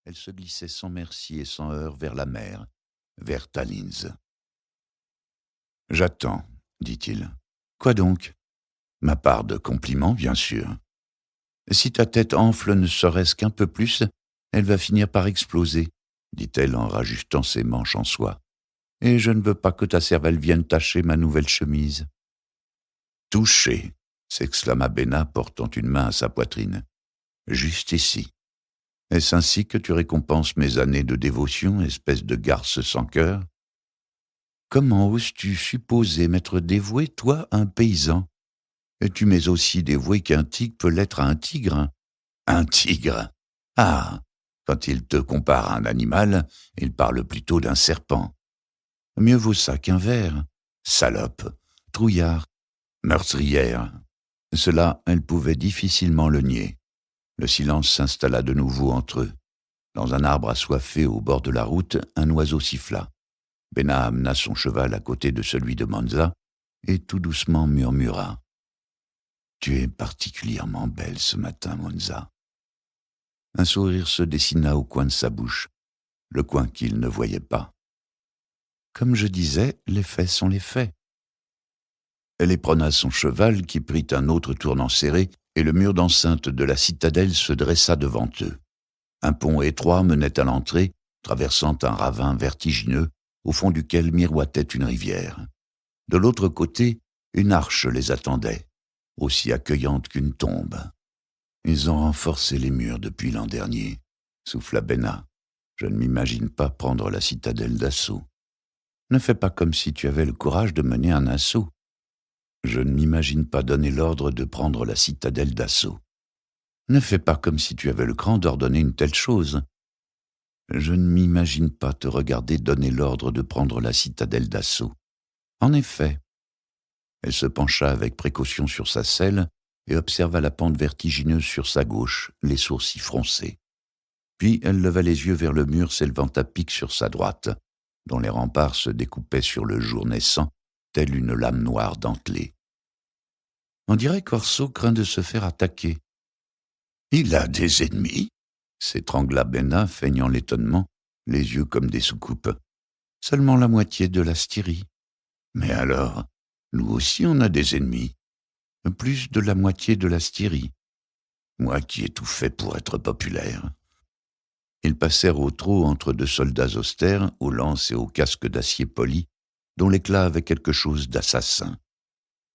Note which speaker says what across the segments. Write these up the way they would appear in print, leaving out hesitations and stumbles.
Speaker 1: elle se glissait sans merci et sans heurts vers la mer, vers Tallins. « J'attends, dit-il. Quoi donc? Ma part de compliment, bien sûr. Si ta tête enfle ne serait-ce qu'un peu plus, elle va finir par exploser, dit-elle en rajustant ses manches en soie. Et je ne veux pas que ta cervelle vienne tacher ma nouvelle chemise. Touché, s'exclama Bénat, portant une main à sa poitrine. Juste ici. Est-ce ainsi que tu récompenses mes années de dévotion, espèce de garce sans cœur? Comment oses-tu supposer m'être dévoué, toi, un paysan? Et tu m'es aussi dévoué qu'un tigre peut l'être à un tigre. Un tigre? Ah! Quand il te compare à un animal, il parle plutôt d'un serpent. Mieux vaut ça qu'un ver. Salope, trouillard, meurtrière. Cela, elle pouvait difficilement le nier. Le silence s'installa de nouveau entre eux. Dans un arbre assoiffé au bord de la route, un oiseau siffla. Bénat amena son cheval à côté de celui de Monza et tout doucement murmura. « Tu es particulièrement belle ce matin, Monza. » Un sourire se dessina au coin de sa bouche, le coin qu'il ne voyait pas. Comme je disais, les faits sont les faits. Elle éperonna son cheval qui prit un autre tournant serré et le mur d'enceinte de la citadelle se dressa devant eux. Un pont étroit menait à l'entrée, traversant un ravin vertigineux au fond duquel miroitait une rivière. De l'autre côté, une arche les attendait, aussi accueillante qu'une tombe. Ils ont renforcé les murs depuis l'an dernier, souffla Bénat. Je ne m'imagine pas prendre la citadelle d'assaut. Ne fais pas comme si tu avais le courage de mener un assaut. Je ne m'imagine pas donner l'ordre de prendre la citadelle d'assaut. Ne fais pas comme si tu avais le cran d'ordonner une telle chose. Je ne m'imagine pas te regarder donner l'ordre de prendre la citadelle d'assaut. En effet. Elle se pencha avec précaution sur sa selle et observa la pente vertigineuse sur sa gauche, les sourcils froncés. Puis elle leva les yeux vers le mur s'élevant à pic sur sa droite, dont les remparts se découpaient sur le jour naissant, telle une lame noire dentelée. On dirait qu'Orso craint de se faire attaquer. Il a des ennemis? S'étrangla Bénat, feignant l'étonnement, les yeux comme des soucoupes. Seulement la moitié de la Styrie. Mais alors, nous aussi on a des ennemis. Plus de la moitié de la Styrie. Moi qui ai tout fait pour être populaire. Ils passèrent au trot entre deux soldats austères, aux lances et aux casques d'acier poli, dont l'éclat avait quelque chose d'assassin.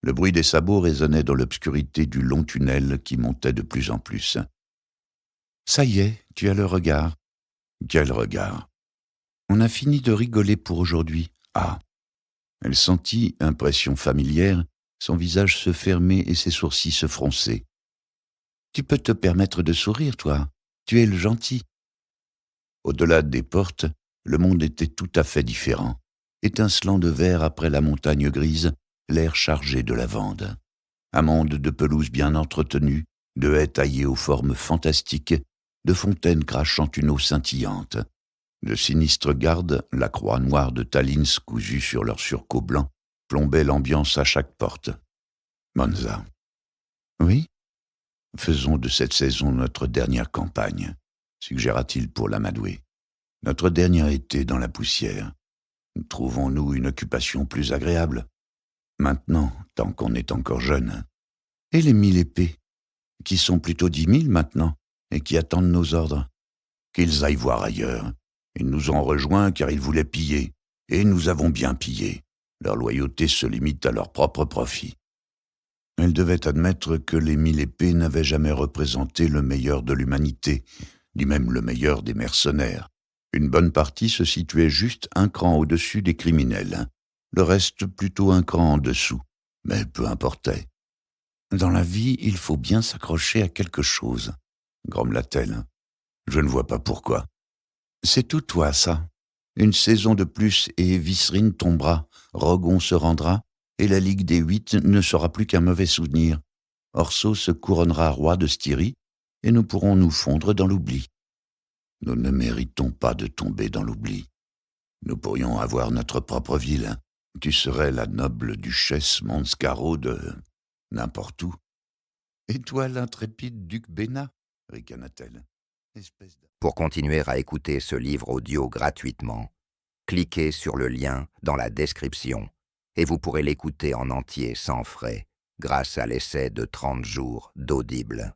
Speaker 1: Le bruit des sabots résonnait dans l'obscurité du long tunnel qui montait de plus en plus. « Ça y est, tu as le regard. » « Quel regard ?»« On a fini de rigoler pour aujourd'hui. » « Ah !» Elle sentit, impression familière, son visage se fermer et ses sourcils se froncer. « Tu peux te permettre de sourire, toi. Tu es le gentil. » Au-delà des portes, le monde était tout à fait différent, étincelant de vert après la montagne grise, l'air chargé de lavande. Un monde de pelouses bien entretenues, de haies taillées aux formes fantastiques, de fontaines crachant une eau scintillante. De sinistres gardes, la croix noire de Tallins cousue sur leur surcot blanc, plombait l'ambiance à chaque porte. Monza. Oui? Faisons de cette saison notre dernière campagne, suggéra-t-il pour l'amadouer. Notre dernier été dans la poussière. Trouvons-nous une occupation plus agréable? Maintenant, tant qu'on est encore jeune. Et les 1000 épées, qui sont plutôt 10 000 maintenant, et qui attendent nos ordres. Qu'ils aillent voir ailleurs. Ils nous ont rejoints car ils voulaient piller, et nous avons bien pillé. Leur loyauté se limite à leur propre profit. Elle devait admettre que les 1000 épées n'avaient jamais représenté le meilleur de l'humanité, ni même le meilleur des mercenaires. Une bonne partie se situait juste un cran au-dessus des criminels, le reste plutôt un cran en dessous, mais peu importait. Dans la vie, il faut bien s'accrocher à quelque chose, grommela-t-elle. Je ne vois pas pourquoi. C'est tout toi, ça. Une saison de plus et Visserine tombera, Rogon se rendra, et la Ligue des 8 ne sera plus qu'un mauvais souvenir. Orso se couronnera roi de Styrie, et nous pourrons nous fondre dans l'oubli. Nous ne méritons pas de tomber dans l'oubli. Nous pourrions avoir notre propre ville. Tu serais la noble duchesse Monscaro de n'importe où. Et toi l'intrépide duc Bénat, ricana-t-elle.
Speaker 2: Pour continuer à écouter ce livre audio gratuitement, cliquez sur le lien dans la description et vous pourrez l'écouter en entier sans frais grâce à l'essai de 30 jours d'Audible.